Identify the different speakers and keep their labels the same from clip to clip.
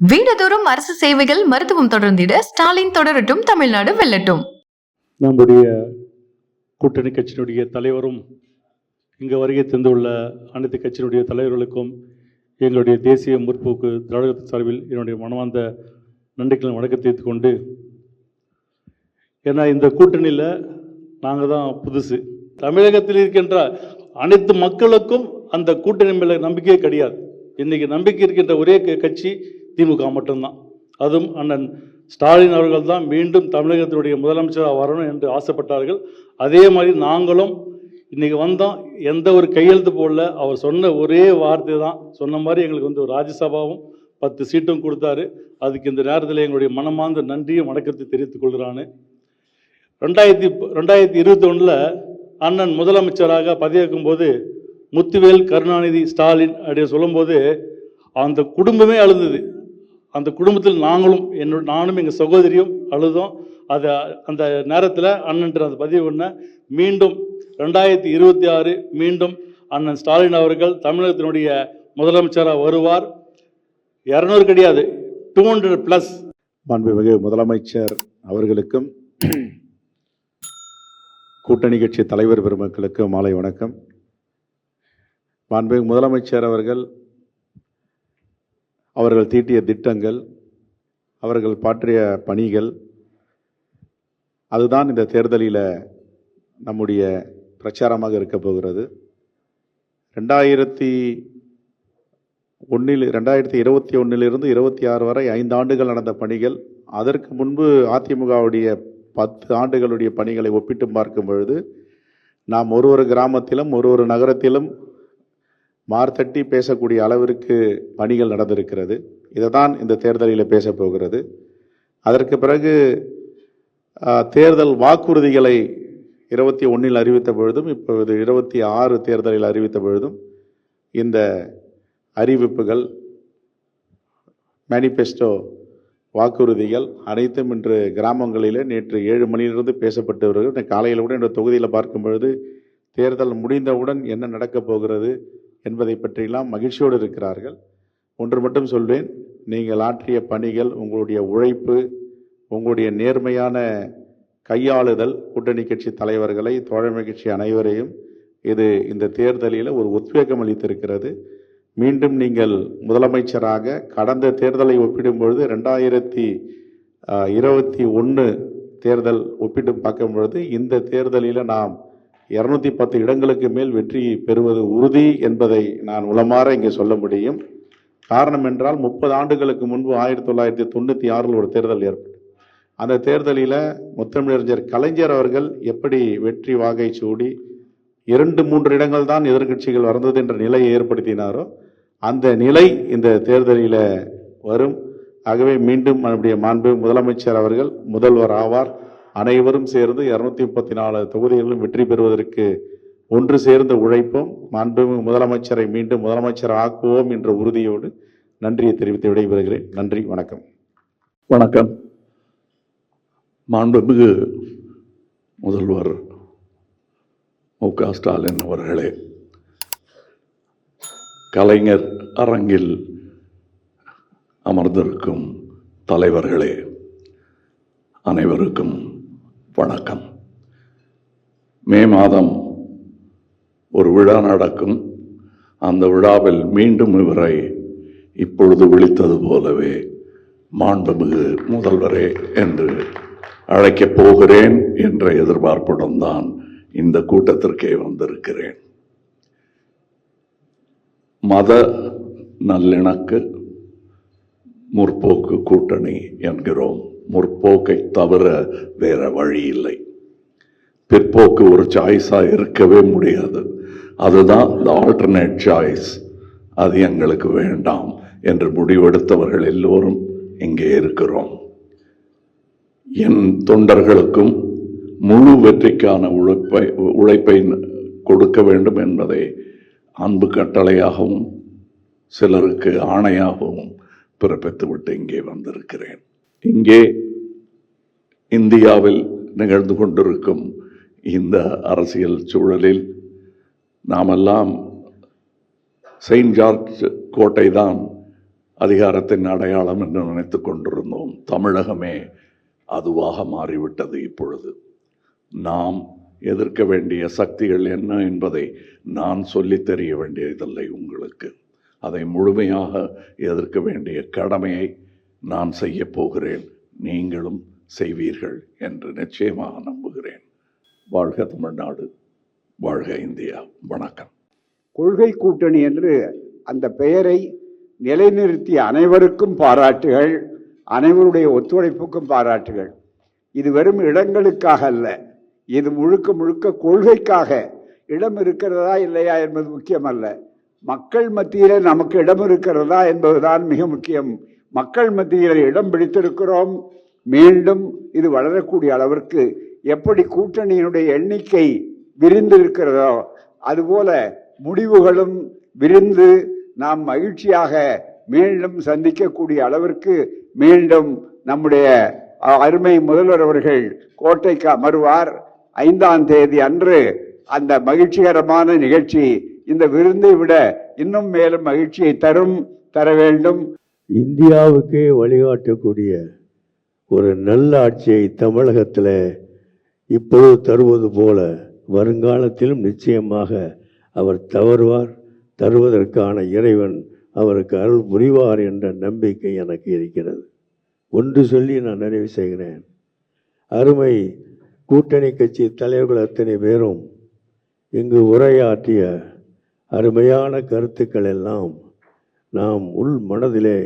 Speaker 1: வீடுதோறும் அரசு சேவைகள் மருத்துவம் தொடர்ந்திட ஸ்டாலின் தொடரட்டும், தமிழ்நாடு வெல்லட்டும்.
Speaker 2: நம்முடைய கூட்டணி கட்சியினுடைய தலைவரும் இங்கு வருகை தந்துள்ள அனைத்து கட்சியினுடைய தலைவர்களுக்கும் எங்களுடைய தேசிய முற்போக்கு திராவிட சார்பில் என்னுடைய மனமார்ந்த நன்றிகளை வணக்கத்தை கொண்டு, ஏன்னா இந்த கூட்டணியில் நாங்கள் தான் புதுசு. தமிழகத்தில் இருக்கின்ற அனைத்து மக்களுக்கும் அந்த கூட்டணி மேலே நம்பிக்கையே கிடையாது. இன்றைக்கி நம்பிக்கை இருக்கின்ற ஒரே கட்சி திமுக மட்டும்தான். அதுவும் அண்ணன் ஸ்டாலின் அவர்கள் தான் மீண்டும் தமிழகத்தினுடைய முதலமைச்சராக வரணும் என்று ஆசைப்பட்டார்கள். அதே மாதிரி நாங்களும் இன்றைக்கி வந்தோம், எந்த ஒரு கையெழுத்து போடல. அவர் சொன்ன ஒரே வார்த்தை தான், சொன்ன மாதிரி எங்களுக்கு ஒரு ராஜ்யசபாவும் 10 சீட்டும் கொடுத்தாரு. அதுக்கு இந்த நேரத்தில் எங்களுடைய மனமார்ந்த நன்றியும் வணக்கத்தை தெரிவித்துக் கொள்கிறான்னு. 2021 அண்ணன் முதலமைச்சராக பதவியேற்கும் போது முத்துவேல் கருணாநிதி ஸ்டாலின் அப்படின்னு சொல்லும்போது அந்த குடும்பமே அழுந்தது. அந்த குடும்பத்தில் நானும் எங்கள் சகோதரியும் அழுதோம். அந்த நேரத்தில் அண்ணன் அந்த பதிவு பண்ண, மீண்டும் 2026 மீண்டும் அண்ணன் ஸ்டாலின் அவர்கள் தமிழகத்தினுடைய முதலமைச்சராக வருவார். 200 கிடையாது, 200+.
Speaker 3: மாண்புமிகு முதலமைச்சர் அவர்களுக்கும் கூட்டணி கட்சி தலைவர் பெருமக்களுக்கு மாலை வணக்கம். மாண்புமிகு முதலமைச்சர் அவர்கள் தீட்டிய திட்டங்கள், அவர்கள் பாற்றிய பணிகள், அதுதான் இந்த தேர்தலில் நம்முடைய பிரச்சாரமாக இருக்க போகிறது. 2021 26 வரை 5 ஆண்டுகள் நடந்த பணிகள், அதற்கு முன்பு அதிமுகவுடைய 10 ஆண்டுகளுடைய பணிகளை ஒப்பிட்டு பார்க்கும் பொழுது நாம் ஒரு கிராமத்திலும் ஒரு நகரத்திலும் மார்த்தட்டி பேசக்கூடிய அளவிற்கு பணிகள் நடந்திருக்கிறது. இதை தான் இந்த தேர்தலில் பேச போகிறது. அதற்கு பிறகு தேர்தல் வாக்குறுதிகளை 21 அறிவித்த பொழுதும், இப்போது 26 தேர்தலில் அறிவித்த பொழுதும் இந்த அறிவிப்புகள், மேனிஃபெஸ்டோ வாக்குறுதிகள் அனைத்தும் இன்று கிராமங்களில் நேற்று 7 மணியிலிருந்து பேசப்பட்டு வருகிறது. காலையில் கூட இந்த தொகுதியில் பார்க்கும் பொழுது தேர்தல் முடிந்தவுடன் என்ன நடக்கப் போகிறது என்பதை பற்றியெல்லாம் மகிழ்ச்சியோடு இருக்கிறார்கள். ஒன்று மட்டும் சொல்வேன், நீங்கள் ஆற்றிய பணிகள், உங்களுடைய உழைப்பு, உங்களுடைய நேர்மையான கையாளுதல் கூட்டணி கட்சி தலைவர்களை, தோழமை கட்சி அனைவரையும் இது இந்த தேர்தலில் ஒரு உத்வேகம் அளித்திருக்கிறது. மீண்டும் நீங்கள் முதலமைச்சராக கடந்த தேர்தலை ஒப்பிடும் பொழுது 2021 தேர்தல் ஒப்பிட்டு பார்க்கும் பொழுது இந்த தேர்தலில் நாம் 210 இடங்களுக்கு மேல் வெற்றி பெறுவது உறுதி என்பதை நான் உளமாற இங்கே சொல்ல முடியும். காரணம் என்றால் 30 ஆண்டுகளுக்கு முன்பு 1996 ஒரு தேர்தல் ஏற்பட்டது. அந்த தேர்தலில் முத்தமிழறிஞர் கலைஞர் அவர்கள் எப்படி வெற்றி வாகை சூடி 2-3 இடங்கள் தான் எதிர்கட்சிகள் வந்தது என்ற நிலையை ஏற்படுத்தினாரோ அந்த நிலை இந்த தேர்தலில் வரும். ஆகவே மீண்டும் நம்முடைய மாண்பு முதலமைச்சர் அவர்கள் முதல்வர் ஆவார். அனைவரும் சேர்ந்து 234 தொகுதிகளிலும் வெற்றி பெறுவதற்கு ஒன்று சேர்ந்த உழைப்போம். மாண்பு முதலமைச்சரை மீண்டும் முதலமைச்சர் ஆக்குவோம் என்ற உறுதியோடு நன்றியை தெரிவித்து விடைபெறுகிறேன். நன்றி, வணக்கம்.
Speaker 4: வணக்கம். மாண்புமிகு முதல்வர் மு.க. ஸ்டாலின் அவர்களே, கலைஞர் அரங்கில் அமர்ந்திருக்கும் தலைவர்களே, அனைவருக்கும் வணக்கம். மே மாதம் ஒரு விழா நடக்கும். அந்த விழாவில் மீண்டும் இவரை இப்பொழுது விழித்தது போலவே மாண்புமிகு முதல்வரே என்று அழைக்கப் போகிறேன் என்ற எதிர்பார்ப்புடன் தான் இந்த கூட்டத்திற்கே வந்திருக்கிறேன். மத நல்லிணக்கு முற்போக்கு கூட்டணி என்கிறோம். முற்போக்கை தவிர வேற வழி இல்லை. பிற்போக்கு ஒரு சாய்ஸா இருக்கவே முடியாது. அதுதான் ஆல்டர்னேட் சாய்ஸ். அது எங்களுக்கு வேண்டாம் என்று முடிவெடுத்தவர்கள் எல்லோரும் இங்கே இருக்கிறோம். என் தொண்டர்களுக்கும் முழு வெற்றிக்கான உழைப்பை கொடுக்க வேண்டும் என்பதை அன்பு கட்டளையாகவும் சிலருக்கு ஆணையாகவும் பிறப்பித்துவிட்டு இங்கே வந்திருக்கிறேன். இங்கே இந்தியாவில் நிகழ்ந்து கொண்டிருக்கும் இந்த அரசியல் சூழலில் நாமெல்லாம் செயின்ட் ஜார்ஜ் கோட்டை தான் அதிகாரத்தின் அடையாளம் என்று நினைத்துக் கொண்டிருந்தோம். தமிழகமே அதுவாக மாறிவிட்டது. இப்பொழுது நாம் எதிர்க்க வேண்டிய சக்திகள் என்ன என்பதை நான் சொல்லித் தெரிய வேண்டியதில்லை உங்களுக்கு. அதை முழுமையாக எதிர்க்க வேண்டிய கடமையை நான் செய்ய போகிறேன், நீங்களும் செய்வீர்கள் என்று நிச்சயமாக நம்புகிறேன். வாழ்க தமிழ்நாடு, வாழ்க இந்தியா. வணக்கம்.
Speaker 5: கொள்கை கூட்டணி என்று அந்த பெயரை நிலைநிறுத்திய அனைவருக்கும் பாராட்டுகள், அனைவருடைய ஒத்துழைப்புக்கும் பாராட்டுகள். இது வெறும் இடங்களுக்காக அல்ல, இது முழுக்க முழுக்க கொள்கைக்காக. இடம் இருக்கிறதா இல்லையா என்பது முக்கியமல்ல, மக்கள் மத்தியிலே நமக்கு இடம் இருக்கிறதா என்பதுதான் மிக முக்கியம். மக்கள் மத்தியில் இடம் பிடித்திருக்கிறோம். மீண்டும் இது வளரக்கூடிய அளவிற்கு எப்படி கூட்டணியினுடைய எண்ணிக்கை விரிந்து இருக்கிறதோ அதுபோல முடிவுகளும் விரிந்து நாம் மகிழ்ச்சியாக மீண்டும் சந்திக்கக்கூடிய அளவிற்கு மீண்டும் நம்முடைய அருமை முதல்வர் அவர்கள் கோட்டைக்கு அமர்வார். 5ஆம் தேதி அன்று அந்த மகிழ்ச்சிகரமான நிகழ்ச்சி இந்த விருந்தை விட இன்னும் மேலும் மகிழ்ச்சியை தர வேண்டும்.
Speaker 6: இந்தியாவுக்கே வழிகாட்டக்கூடிய ஒரு நல்ல ஆட்சியை தமிழகத்தில் இப்பொழுது தருவது போல வருங்காலத்திலும் நிச்சயமாக அவர் தருவதற்கான இறைவன் அவருக்கு அருள் புரிவார் என்ற நம்பிக்கை எனக்கு இருக்கிறது. ஒன்று சொல்லி நான் நிறைவு செய்கிறேன். அருமை கூட்டணி கட்சி தலைவர்கள் அத்தனை பேரும் இங்கு உரையாற்றிய அருமையான கருத்துக்கள் எல்லாம் நாம் உள் மனதிலே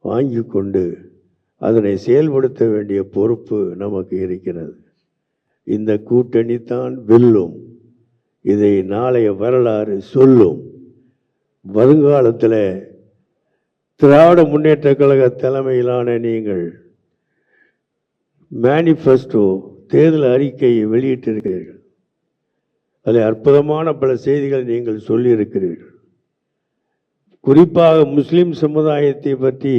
Speaker 6: வாங்கி கொண்டு அதனை செயல்படுத்த வேண்டிய பொறுப்பு நமக்கு இருக்கிறது. இந்த கூட்டணி தான் வெல்லும். இதை நாளைய வரலாறு சொல்லும். வருங்காலத்தில் திராவிட முன்னேற்ற கழக தலைமையிலான நீங்கள் மேனிஃபெஸ்டோ தேர்தல் அறிக்கையை வெளியிட்டிருக்கிறீர்கள். அதில் அற்புதமான பல செய்திகள் நீங்கள் சொல்லியிருக்கிறீர்கள். குறிப்பாக முஸ்லிம் சமுதாயத்தை பற்றி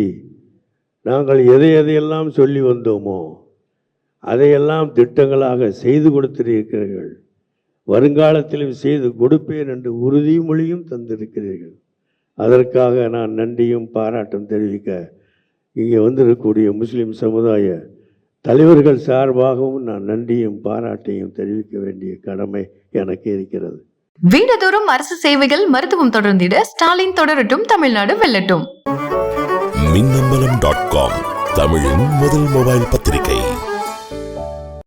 Speaker 6: நாங்கள் எதையெல்லாம் சொல்லி வந்தோமோ அதையெல்லாம் திட்டங்களாக செய்து கொடுத்திருக்கிறீர்கள். வருங்காலத்திலும் செய்து கொடுப்பேன் என்று உறுதிமொழியும் தந்திருக்கிறீர்கள். அதற்காக நான் நன்றியும் பாராட்டும் தெரிவிக்க இங்கே வந்திருக்கக்கூடிய முஸ்லிம் சமுதாய தலைவர்கள் சார்பாகவும் நான் நன்றியும் பாராட்டையும் தெரிவிக்க வேண்டிய கடமை எனக்கு இருக்கிறது.
Speaker 1: வீடுதோறும் அரசு சேவைகள் மருத்துவம் தொடர்ந்திட ஸ்டாலின் தொடரட்டும், தமிழ்நாடு வெல்லட்டும்.
Speaker 7: மின்னம்பலம்.com தமிழின் முதல் மொபைல் பத்திரிகை.